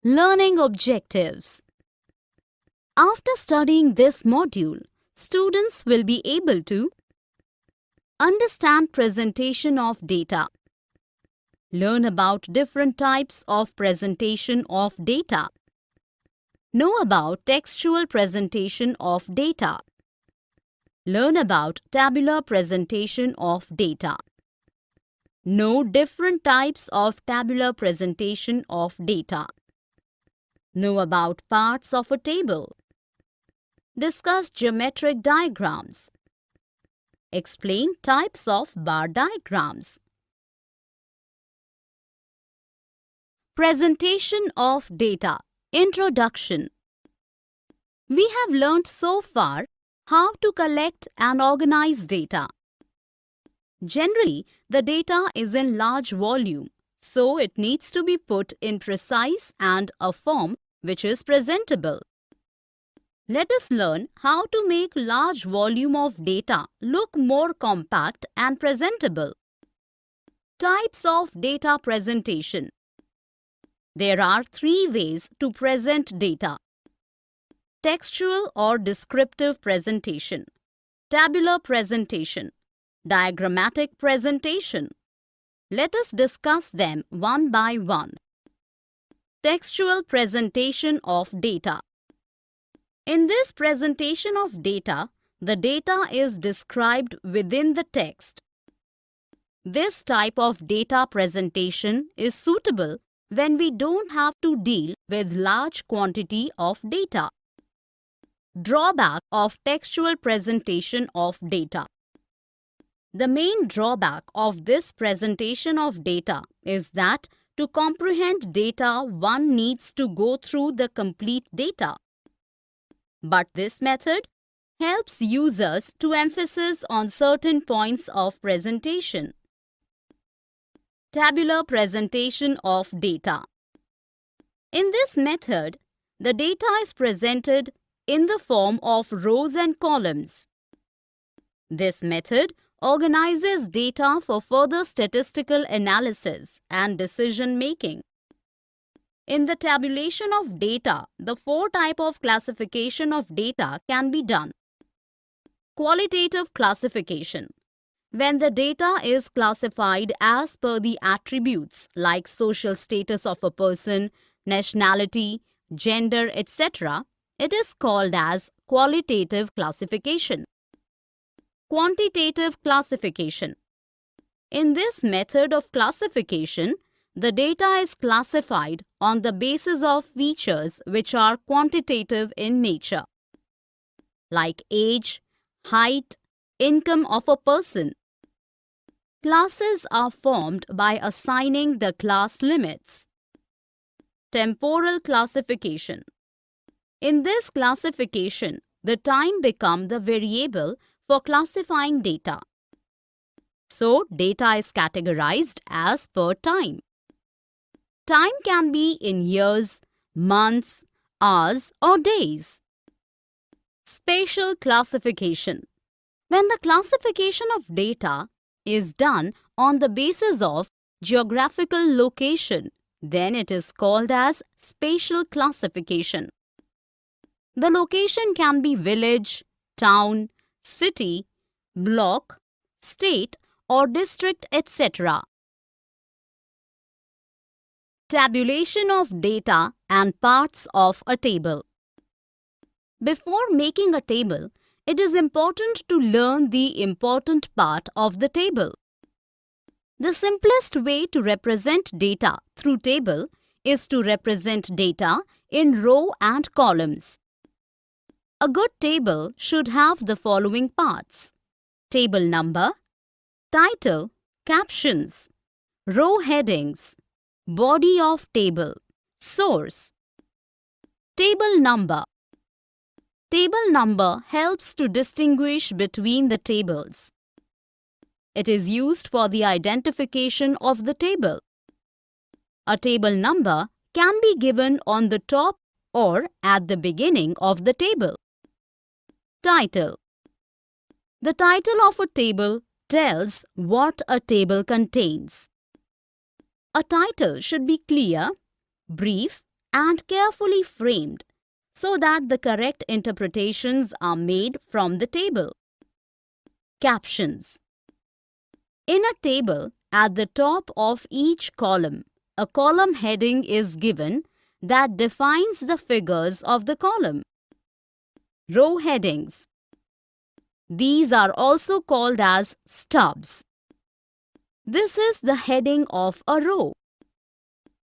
Learning objectives. After studying this module, students will be able to understand presentation of data, learn about different types of presentation of data, know about textual presentation of data, learn about tabular presentation of data, know different types of tabular presentation of data, know about parts of a table, discuss geometric diagrams, explain types of bar diagrams. Presentation of data. Introduction. We have learnt so far how to collect and organize data. Generally, the data is in large volume, so it needs to be put in precise and a form which is presentable. Let us learn how to make large volume of data look more compact and presentable. Types of data presentation. There are three ways to present data: textual or descriptive presentation, tabular presentation, diagrammatic presentation. Let us discuss them one by one. Textual presentation of data. In this presentation of data, the data is described within the text. This type of data presentation is suitable when we don't have to deal with large quantity of data. Drawback of textual presentation of data. The main drawback of this presentation of data is that to comprehend data, one needs to go through the complete data. But this method helps users to emphasize on certain points of presentation. Tabular presentation of data. In this method, the data is presented in the form of rows and columns. This method organizes data for further statistical analysis and decision making. In the tabulation of data, the four types of classification of data can be done. Qualitative classification. When the data is classified as per the attributes like social status of a person, nationality, gender, etc., it is called as qualitative classification. Quantitative classification. In this method of classification, the data is classified on the basis of features which are quantitative in nature, like age, height, income of a person. Classes are formed by assigning the class limits. Temporal classification. In this classification, the time becomes the variable for classifying data. So, data is categorized as per time. Time can be in years, months, hours, or days. Spatial classification. When the classification of data is done on the basis of geographical location, then it is called as spatial classification. The location can be village, town, city, block, state, or district, etc. Tabulation of data and parts of a table. Before making a table, it is important to learn the important part of the table. The simplest way to represent data through table is to represent data in row and columns. A good table should have the following parts: table number, title, captions, row headings, body of table, source. Table number. Table number helps to distinguish between the tables. It is used for the identification of the table. A table number can be given on the top or at the beginning of the table. Title. The title of a table tells what a table contains. A title should be clear, brief, and carefully framed so that the correct interpretations are made from the table. Captions. In a table, at the top of each column, a column heading is given that defines the figures of the column. Row headings. These are also called as stubs. This is the heading of a row.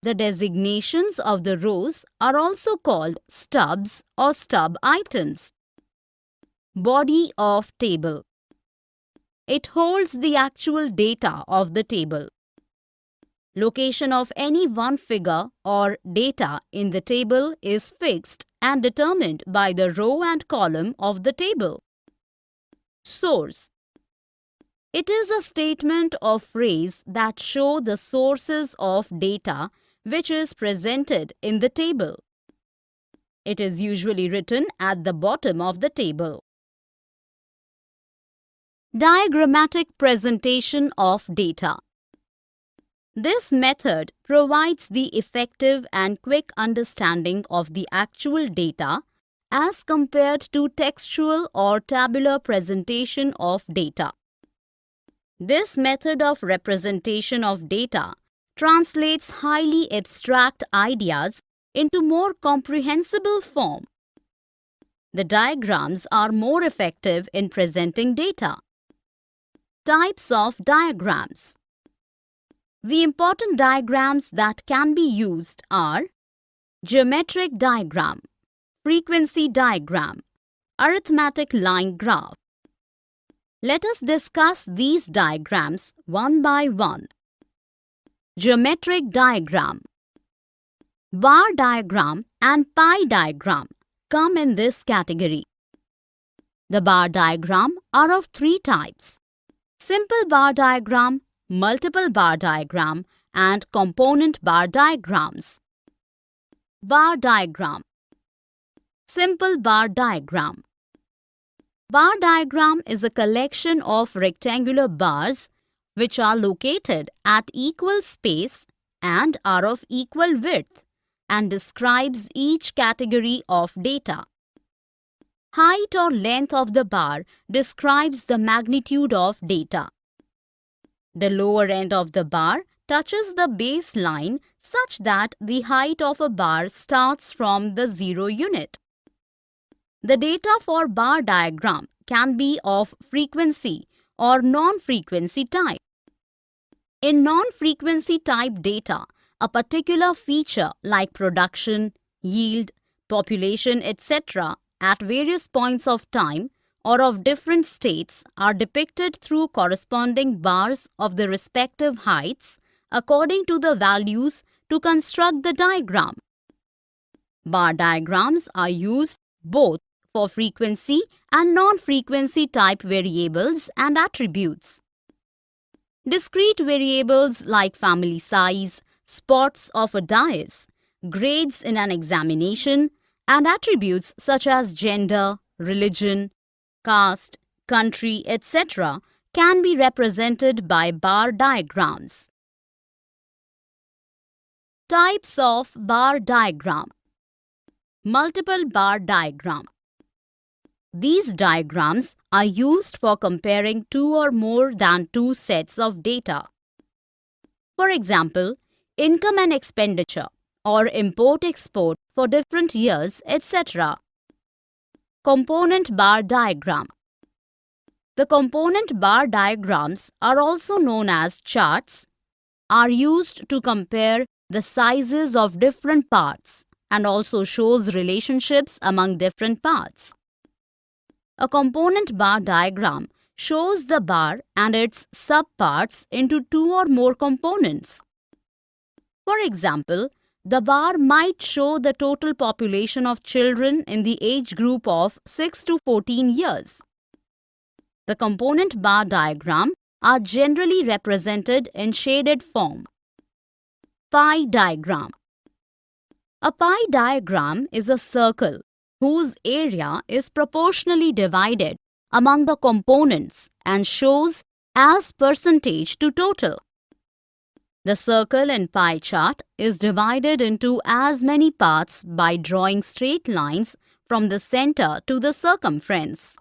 The designations of the rows are also called stubs or stub items. Body of table. It holds the actual data of the table. Location of any one figure or data in the table is fixed and determined by the row and column of the table. Source. It is a statement or phrase that shows the sources of data which is presented in the table. It is usually written at the bottom of the table. Diagrammatic presentation of data. This method provides the effective and quick understanding of the actual data as compared to textual or tabular presentation of data. This method of representation of data translates highly abstract ideas into more comprehensible form. The diagrams are more effective in presenting data. Types of diagrams. The important diagrams that can be used are geometric diagram, frequency diagram, arithmetic line graph. Let us discuss these diagrams one by one. Geometric diagram. Bar diagram and pie diagram come in this category. The bar diagram are of three types: simple bar diagram, multiple bar diagram, and component bar diagrams. Bar diagram. Simple bar diagram. Bar diagram is a collection of rectangular bars which are located at equal space and are of equal width and describes each category of data. Height or length of the bar describes the magnitude of data. The lower end of the bar touches the base line such that the height of a bar starts from the 0 unit. The data for bar diagram can be of frequency or non-frequency type. In non-frequency type data, a particular feature like production, yield, population, etc. at various points of time or of different states are depicted through corresponding bars of the respective heights according to the values to construct the diagram. Bar diagrams are used both for frequency and non-frequency type variables and attributes. Discrete variables like family size, spots of a dais, grades in an examination, and attributes such as gender, religion, caste, country, etc. can be represented by bar diagrams. Types of bar diagram. Multiple bar diagram. These diagrams are used for comparing two or more than two sets of data. For example, income and expenditure or import-export for different years, etc. Component bar diagram. The component bar diagrams are also known as charts, are used to compare the sizes of different parts and also shows relationships among different parts. A component bar diagram shows the bar and its subparts into two or more components. For example, the bar might show the total population of children in the age group of 6 to 14 years. The component bar diagram are generally represented in shaded form. Pie diagram. A pie diagram is a circle whose area is proportionally divided among the components and shows as percentage to total. The circle in pie chart is divided into as many parts by drawing straight lines from the center to the circumference.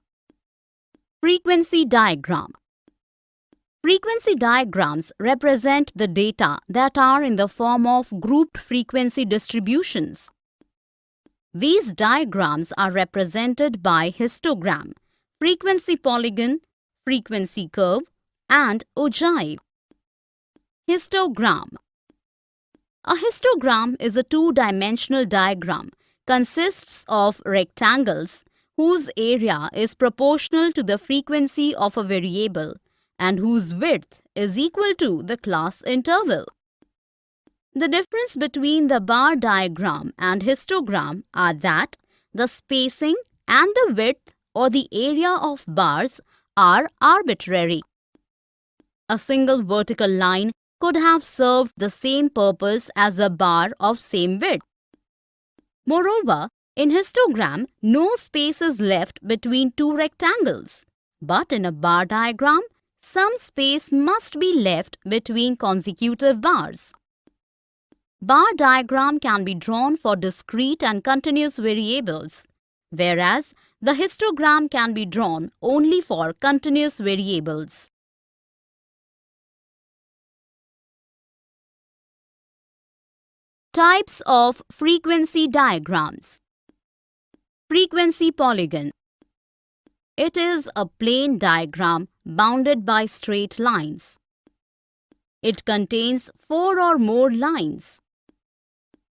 Frequency diagram. Frequency diagrams represent the data that are in the form of grouped frequency distributions. These diagrams are represented by histogram, frequency polygon, frequency curve, and ogive. Histogram. A histogram is a two-dimensional diagram, consists of rectangles whose area is proportional to the frequency of a variable and whose width is equal to the class interval. The difference between the bar diagram and histogram are that the spacing and the width or the area of bars are arbitrary. A single vertical line could have served the same purpose as a bar of same width. Moreover, in histogram, no space is left between two rectangles. But in a bar diagram, some space must be left between consecutive bars. Bar diagram can be drawn for discrete and continuous variables, whereas the histogram can be drawn only for continuous variables. Types of frequency diagrams. Frequency polygon. It is a plane diagram bounded by straight lines. It contains 4 or more lines.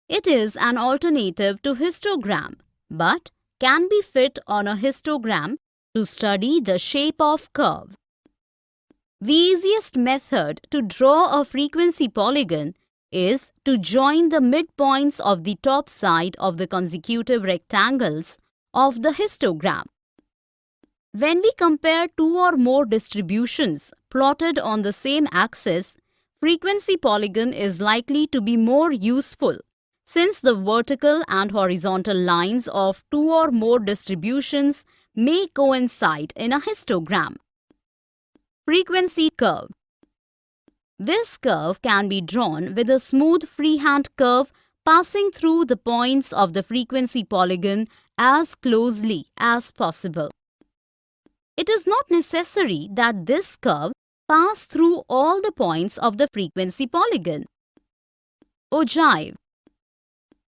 It is an alternative to histogram, but can be fit on a histogram to study the shape of curve. The easiest method to draw a frequency polygon is to join the midpoints of the top side of the consecutive rectangles of the histogram. When we compare two or more distributions plotted on the same axis, frequency polygon is likely to be more useful since the vertical and horizontal lines of two or more distributions may coincide in a histogram. Frequency curve. This curve can be drawn with a smooth freehand curve passing through the points of the frequency polygon as closely as possible. It is not necessary that this curve pass through all the points of the frequency polygon. Ogive.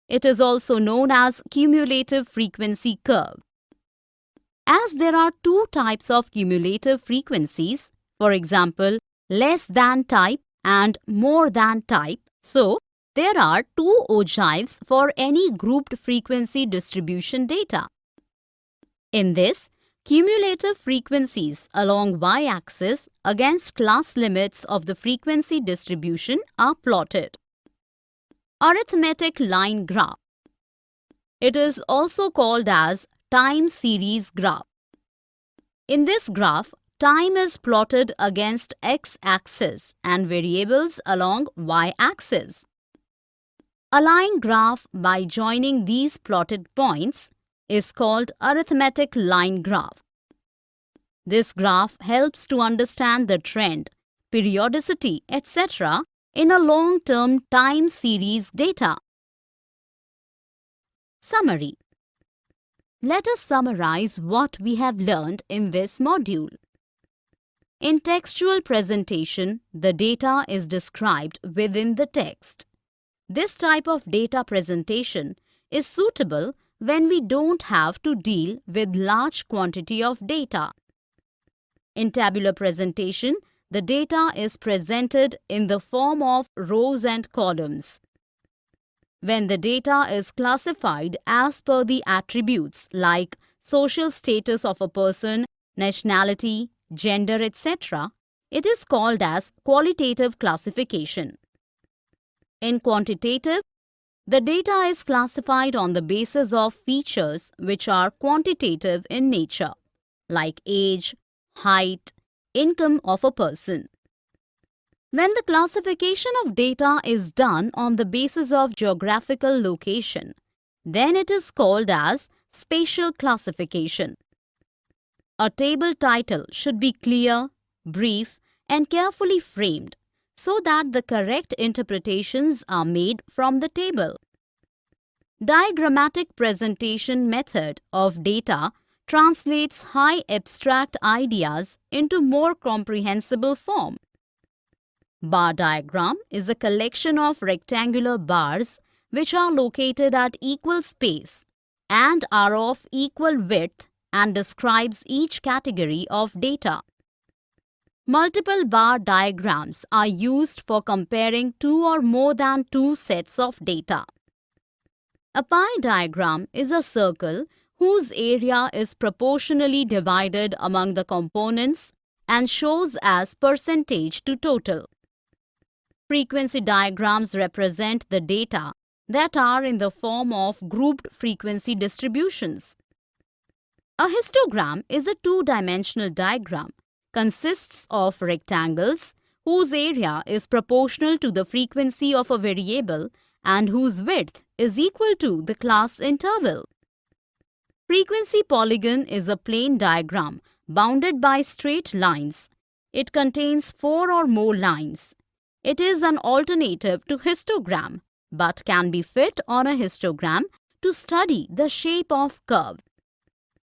It is also known as cumulative frequency curve. As there are two types of cumulative frequencies, for example, less than type and more than type, so there are two ogives for any grouped frequency distribution data. In this, cumulative frequencies along y-axis against class limits of the frequency distribution are plotted. Arithmetic line graph. It is also called as time series graph. In this graph, time is plotted against x-axis and variables along y-axis. A line graph by joining these plotted points is called arithmetic line graph. This graph helps to understand the trend, periodicity, etc. in a long-term time series data. Summary. Let us summarize what we have learned in this module. In textual presentation, the data is described within the text. This type of data presentation is suitable when we don't have to deal with large quantity of data. In tabular presentation, the data is presented in the form of rows and columns. When the data is classified as per the attributes like social status of a person, nationality, gender, etc., it is called as qualitative classification. In quantitative, the data is classified on the basis of features which are quantitative in nature, like age, height, income of a person. When the classification of data is done on the basis of geographical location, then it is called as spatial classification. A table title should be clear, brief, and carefully framed so that the correct interpretations are made from the table. Diagrammatic presentation method of data translates high abstract ideas into more comprehensible form. Bar diagram is a collection of rectangular bars which are located at equal space and are of equal width and describes each category of data. Multiple bar diagrams are used for comparing two or more than two sets of data. A pie diagram is a circle whose area is proportionally divided among the components and shows as percentage to total. Frequency diagrams represent the data that are in the form of grouped frequency distributions. A histogram is a two-dimensional diagram, consists of rectangles whose area is proportional to the frequency of a variable and whose width is equal to the class interval. Frequency polygon is a plane diagram bounded by straight lines. It contains four or more lines. It is an alternative to histogram but can be fit on a histogram to study the shape of curve.